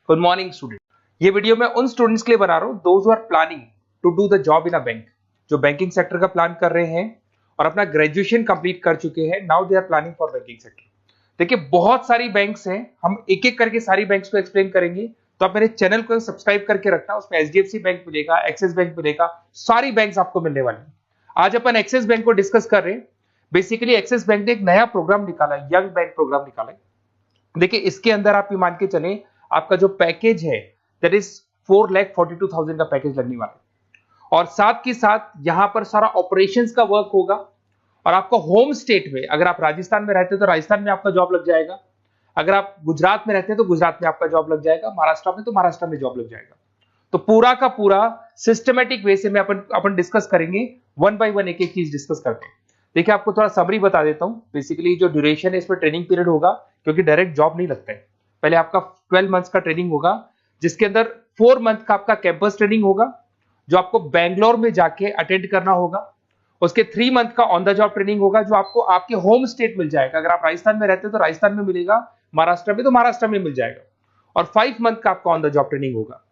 Good morning student. ये video मैं उन स्टूडेंट्स के लिए बना रहा हूँ those who are planning to do the job in a bank, जो बैंकिंग सेक्टर का प्लान कर रहे हैं और अपना ग्रेजुएशन कंप्लीट कर चुके हैं। Now they are planning for banking sector. देखिए बहुत सारी बैंक्स हैं, हम एक एक करके सारी बैंक्स को एक्सप्लेन करेंगे, तो आप मेरे चैनल को सब्सक्राइब करके रखना। उसमें एचडीएफसी बैंक मिलेगा, एक्सिस बैंक मिलेगा, सारी बैंक्स आपको मिलने वाली हैं। आज अपन एक्सिस बैंक को डिस्कस कर रहे हैं। बेसिकली एक्सिस बैंक ने एक नया प्रोग्राम निकाला है, यंग बैंक प्रोग्राम निकाला है। देखिए इसके अंदर आप ये मान के चलें, आपका जो पैकेज है दैट इज 4,42,000 का पैकेज लगने वाला है। और साथ के साथ यहां पर सारा ऑपरेशंस का वर्क होगा। और आपका होम स्टेट में, अगर आप राजस्थान में रहते हैं तो राजस्थान में आपका जॉब लग जाएगा, अगर आप गुजरात में रहते हैं तो गुजरात में आपका जॉब लग जाएगा, महाराष्ट्र में तो महाराष्ट्र में जॉब लग जाएगा। तो पूरा का पूरा सिस्टमेटिक वे से में अपन डिस्कस करेंगे, वन बाय वन एक एक चीज डिस्कस करते हैं। देखिए आपको थोड़ा समरी बता देता हूं। बेसिकली जो ड्यूरेशन है इसमें ट्रेनिंग पीरियड होगा, क्योंकि डायरेक्ट जॉब नहीं लगता है। पहले आपका 12 मंथ्स का ट्रेनिंग होगा, जिसके अंदर 4 मंथ का आपका कैंपस ट्रेनिंग होगा, जो आपको बैंगलोर में जाके अटेंड करना होगा। उसके 3 मंथ का ऑन द जॉब ट्रेनिंग होगा, जो आपको आपके होम स्टेट मिल जाएगा। अगर आप राजस्थान में रहते हो तो राजस्थान में मिलेगा, महाराष्ट्र में तो महाराष्ट्र में मिल जाएगा। और 5 मंथ का आपका ऑन द जॉब ट्रेनिंग होगा।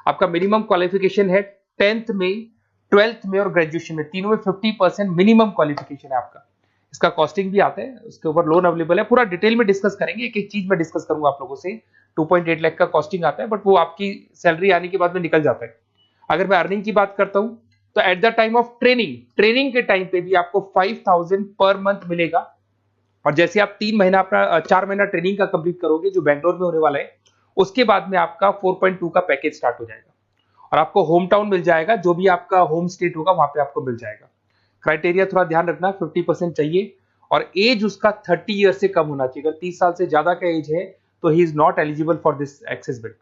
आपका मिनिमम क्वालिफिकेशन है 10th में, 12th में और ग्रेजुएशन में, तीनों में 50% मिनिमम क्वालिफिकेशन है आपका। इसका कॉस्टिंग भी आता है, उसके ऊपर लोन अवेलेबल है। पूरा डिटेल में डिस्कस करेंगे, एक एक चीज में डिस्कस करूंगा आप लोगों से। 2.8 लाख का कॉस्टिंग आता है, बट वो आपकी सैलरी आने के बाद में निकल जाता है। अगर मैं अर्निंग की बात करता हूं तो at the time of training के टाइम पे भी आपको 5,000 पर मंथ मिलेगा। और जैसे आप 4 महीना ट्रेनिंग का कंप्लीट करोगे, जो बैंगलोर में होने वाला है, उसके बाद में आपका 4.2 का पैकेज स्टार्ट हो जाएगा। और आपको होम टाउन मिल जाएगा, जो भी आपका होम स्टेट होगा वहां पे आपको मिल जाएगा। क्राइटेरिया थोड़ा ध्यान रखना, 50% चाहिए और एज उसका 30 ईयर से कम होना चाहिए। अगर 30 साल से ज्यादा का एज है तो he is not eligible for this axis bank.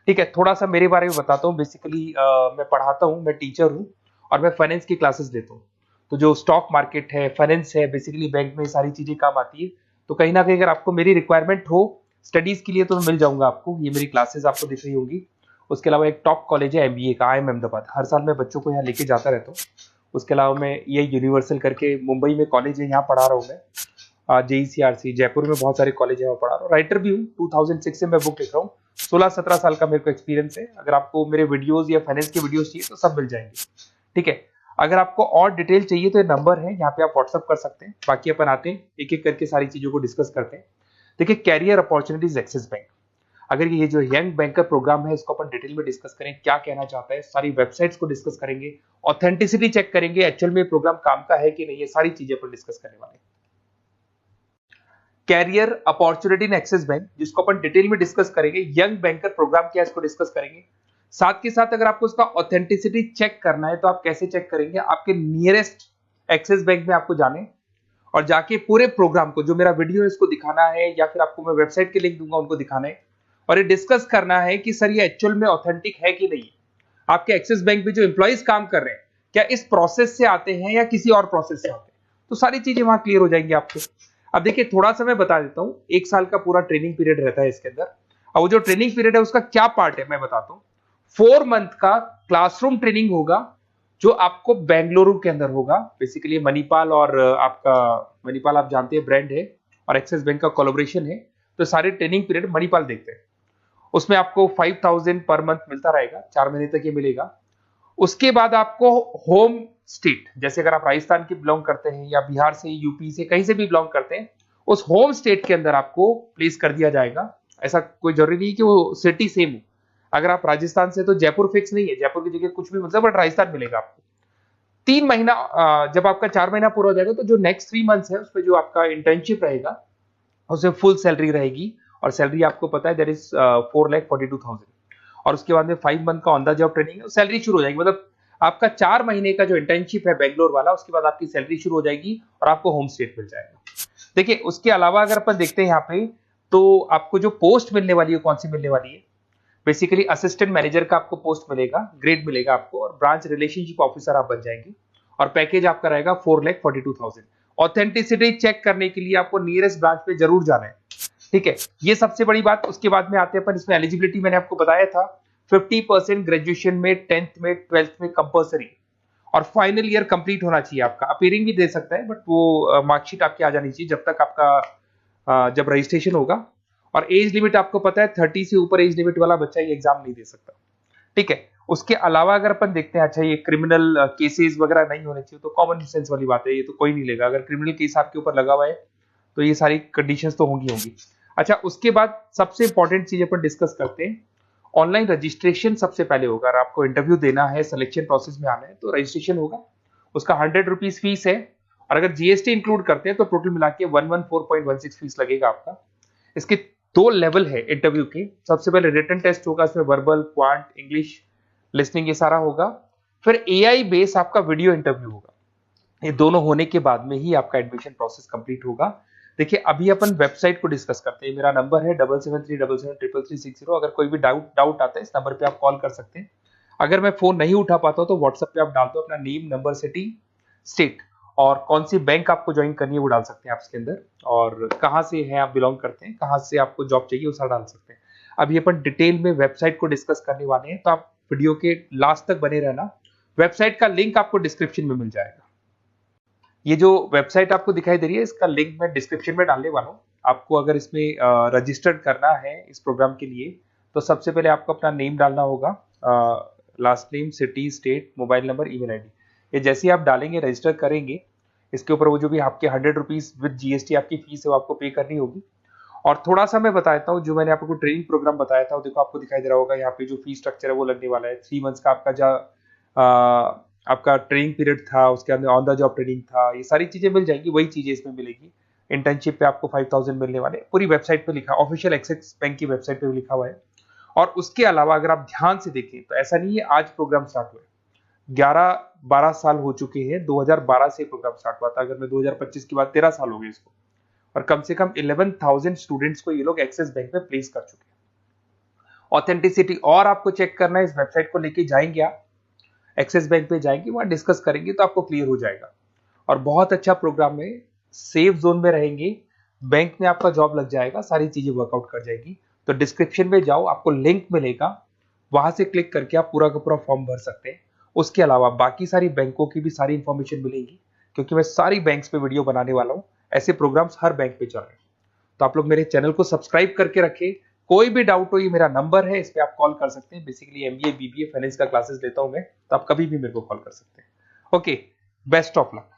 ठीक है, थोड़ा सा मेरे बारे में बताता हूँ। बेसिकली मैं पढ़ाता हूँ, मैं टीचर हूँ और मैं फाइनेंस की क्लासेस लेता हूँ। तो जो स्टॉक मार्केट है, फाइनेंस है, बेसिकली बैंक में सारी चीजें काम आती है। तो कहीं ना कहीं अगर आपको मेरी रिक्वायरमेंट हो स्टडीज के लिए तो मैं मिल जाऊंगा आपको। ये मेरी क्लासेस आपको दिख रही होंगी। उसके अलावा एक टॉप कॉलेज है एमबीए का, IIM अहमदाबाद। हर साल मैं बच्चों को यहाँ लेके जाता रहता हूँ। उसके अलावा मैं ये यूनिवर्सल करके मुंबई में कॉलेज है, यहाँ पढ़ा रहा हूँ मैं। JECRC जयपुर में बहुत सारे कॉलेज है, वहाँ पढ़ा रहा हूँ। राइटर भी हूँ, 2006 से मैं बुक लिख रहा हूँ। 16-17 साल का मेरे को एक्सपीरियंस है। अगर आपको मेरे वीडियोज या फाइनेंस के वीडियोज चाहिए तो सब मिल जाएंगे। ठीक है, अगर आपको और डिटेल चाहिए तो ये नंबर है, यहाँ पे आप व्हाट्सअप कर सकते हैं। बाकी अपन आते हैं एक एक करके सारी चीजों को डिस्कस करते हैं। देखिए कैरियर अपॉर्चुनिटीज एक्सिस बैंक, अगर ये जो यंग बैंकर प्रोग्राम है इसको अपन डिटेल में डिस्कस करें, क्या कहना चाहता है, सारी वेबसाइट्स को डिस्कस करेंगे, ऑथेंटिसिटी चेक करेंगे, एक्चुअल में प्रोग्राम काम का है कि नहीं, ये सारी चीजें अपन डिस्कस करने वाले हैं। Career opportunity in Axis Bank, जिसको अपन डिटेल में डिस्कस करेंगे। यंग बैंकर प्रोग्राम क्या है इसको डिस्कस करेंगे। साथ के साथ अगर आपको उसका ऑथेंटिसिटी चेक करना है तो आप कैसे चेक करेंगे, आपके नियरेस्ट एक्सिस बैंक में आपको जाने और जाके पूरे प्रोग्राम को, जो मेरा वीडियो है इसको दिखाना है, या फिर आपको मैं वेबसाइट के लिंक दूंगा उनको दिखाना है और ये डिस्कस करना है कि सर ये एक्चुअल में ऑथेंटिक है कि नहीं। आपके एक्सिस बैंक में जो एम्प्लॉइज काम कर रहे हैं क्या इस प्रोसेस से आते हैं या किसी और प्रोसेस से आते हैं, तो सारी चीजें वहां क्लियर हो जाएंगी आपको। अब देखिए थोड़ा सा मैं बता देता हूँ, 1 साल का पूरा ट्रेनिंग पीरियड रहता है इसके अंदर। अब वो जो ट्रेनिंग पीरियड है उसका क्या पार्ट है मैं बताता हूँ। 4 मंथ का क्लासरूम ट्रेनिंग होगा, जो आपको बेंगलुरु के अंदर होगा। बेसिकली मणिपाल और आपका मणिपाल आप जानते हैं ब्रांड है, और एक्सिस बैंक का कोलैबोरेशन है, तो सारे ट्रेनिंग पीरियड मणिपाल देखते हैं। उसमें आपको 5,000 पर मंथ मिलता रहेगा, 4 महीने तक ये मिलेगा। उसके बाद आपको होम स्टेट, जैसे अगर आप राजस्थान के बिलोंग करते हैं या बिहार से, यूपी से, कहीं से भी बिलोंग करते हैं, उस होम स्टेट के अंदर आपको प्लेस कर दिया जाएगा। ऐसा कोई जरूरी नहीं कि वो सिटी सेम हो। अगर आप राजस्थान से तो जयपुर फिक्स नहीं है, जयपुर की जगह कुछ भी मतलब, बट राजस्थान मिलेगा आपको। 3 महीना जब आपका 4 महीना पूरा हो जाएगा तो जो नेक्स्ट 3 मंथ्स है उसमें जो आपका इंटर्नशिप रहेगा उसमें फुल सैलरी रहेगी। और सैलरी आपको पता है दैट इज 4,42,000। और उसके बाद में 5 मंथ का ऑन द जॉब ट्रेनिंग है, सैलरी शुरू हो जाएगी। मतलब आपका 4 महीने का जो इंटर्नशिप है बेंगलोर वाला, उसके बाद आपकी सैलरी शुरू हो जाएगी और आपको होम स्टेट मिल जाएगा। देखिए उसके अलावा अगर अपन देखते हैं यहाँ पे, तो आपको जो पोस्ट मिलने वाली है कौन सी मिलने वाली है। बेसिकली असिस्टेंट मैनेजर का आपको पोस्ट मिलेगा, ग्रेड मिलेगा आपको, और ब्रांच रिलेशनशिप ऑफिसर आप बन जाएंगे। और पैकेज आपका रहेगा 4,42,000। ऑथेंटिसिटी चेक करने के लिए आपको नियरेस्ट ब्रांच पे जरूर जाना है। ठीक है, ये सबसे बड़ी बात। उसके बाद में आते हैं अपन, इसमें एलिजिबिलिटी मैंने आपको बताया था 50% ग्रेजुएशन में, 10th में, 12th में कंपल्सरी, और फाइनल ईयर कंप्लीट होना चाहिए आपका। अपीयरिंग भी दे सकता है, बट वो मार्कशीट आपकी आ जानी चाहिए जब तक आपका जब रजिस्ट्रेशन होगा। और एज लिमिट आपको पता है 30 से ऊपर एज लिमिट वाला बच्चा ये एग्जाम नहीं दे सकता, ठीक है। उसके अलावा अगर अपन देखते हैं, अच्छा ये क्रिमिनल केसेस वगैरह नहीं होने चाहिए, तो कॉमन सेंस वाली बात है, ये तो कोई नहीं लेगा। अगर क्रिमिनल केस आपके ऊपर लगा हुआ है तो ये सारी कंडीशंस तो होंगी। अच्छा, उसके बाद सबसे इंपॉर्टेंट चीज अपन डिस्कस करते हैं, ऑनलाइन रजिस्ट्रेशन सबसे पहले होगा। अगर आपको इंटरव्यू देना है, सिलेक्शन प्रोसेस में आना है, तो रजिस्ट्रेशन होगा, उसका 100 रुपीज फीस है, और अगर जीएसटी इंक्लूड करते हैं तो टोटल मिला के 114.16 फीस लगेगा आपका। इसके 2 लेवल है इंटरव्यू के। सबसे पहले रिटन टेस्ट होगा, इसमें वर्बल, क्वांट, इंग्लिश, लिसनिंग ये सारा होगा। फिर एआई बेस आपका वीडियो इंटरव्यू होगा। ये दोनों होने के बाद में ही आपका एडमिशन प्रोसेस कंप्लीट होगा। देखिए, अभी अपन वेबसाइट को डिस्कस करते हैं। मेरा नंबर है 7737733360। अगर कोई भी डाउट आता है, इस नंबर पे आप कॉल कर सकते हैं। अगर मैं फोन नहीं उठा पाता हूं तो व्हाट्सएप पे आप डाल दो अपना नेम, नंबर, सिटी, स्टेट, और कौन सी बैंक आपको ज्वाइन करनी है वो डाल सकते हैं आप इसके अंदर, और कहाँ से है आप बिलोंग करते हैं, कहाँ से आपको जॉब चाहिए वो सारा डाल सकते हैं। अभी अपन डिटेल में वेबसाइट को डिस्कस करने वाले हैं, तो आप वीडियो के लास्ट तक बने रहना। वेबसाइट का लिंक आपको डिस्क्रिप्शन में मिल जाएगा। ये जो वेबसाइट आपको दिखाई दे रही है, इसका लिंक मैं डिस्क्रिप्शन में डालने वाला हूँ। आपको अगर इसमें रजिस्टर्ड करना है इस प्रोग्राम के लिए, तो सबसे पहले आपको अपना नेम डालना होगा, last name, city, state, mobile number, email ID. ये जैसे ही आप डालेंगे, रजिस्टर करेंगे, इसके ऊपर वो जो भी आपके 100 रुपीज विद जीएसटी आपकी फीस है वो आपको पे करनी होगी। और थोड़ा सा मैं बता देता हूँ, जो मैंने आपको ट्रेनिंग प्रोग्राम बताया था, देखो आपको दिखाई दे रहा होगा यहाँ पे जो फीस स्ट्रक्चर है वो लगने वाला है। 3 मंथ्स का आपका जो आपका ट्रेनिंग पीरियड था, उसके अंदर ऑन द जॉब ट्रेनिंग था, ये सारी चीजें मिल जाएंगी, वही चीजें इसमें मिलेगी। इंटर्नशिप पे आपको 5000 मिलने वाले, पूरी वेबसाइट पे लिखा, ऑफिशियल एक्सिस बैंक की वेबसाइट पे भी लिखा हुआ है। और उसके अलावा अगर आप ध्यान से देखें तो ऐसा नहीं है आज प्रोग्राम स्टार्ट हुआ है, 11-12 साल हो चुके हैं। 2012 से प्रोग्राम स्टार्ट हुआ था, अगर मैं 2025 की बात, 13 साल हो गए इसको, और कम से कम 11,000 स्टूडेंट्स को ये लोग एक्सिस बैंक में प्लेस कर चुके हैं। ऑथेंटिसिटी और आपको चेक करना है, इस वेबसाइट को लेके जाएंगे आप, एक्सिस बैंक पे जाएंगे, वहां डिस्कस करेंगे तो आपको क्लियर हो जाएगा। और बहुत अच्छा प्रोग्राम है, सेफ जोन में रहेंगे, बैंक में आपका जॉब लग जाएगा, सारी चीजें वर्कआउट कर जाएगी। तो डिस्क्रिप्शन में जाओ, आपको लिंक मिलेगा, वहां से क्लिक करके आप पूरा का पूरा फॉर्म भर सकते हैं। उसके अलावा बाकी सारी बैंकों की भी सारी इंफॉर्मेशन मिलेगी, क्योंकि मैं सारी बैंक्स पे वीडियो बनाने वाला हूं। ऐसे प्रोग्राम्स हर बैंक पे चल रहे हैं। तो आप लोग मेरे चैनल को सब्सक्राइब करके रखें। कोई भी डाउट हो, ये मेरा नंबर है, इस पे आप कॉल कर सकते हैं। बेसिकली एमबीए, बीबीए, फाइनेंस का क्लासेस लेता हूं मैं, तो आप कभी भी मेरे को कॉल कर सकते हैं। Okay, best of luck.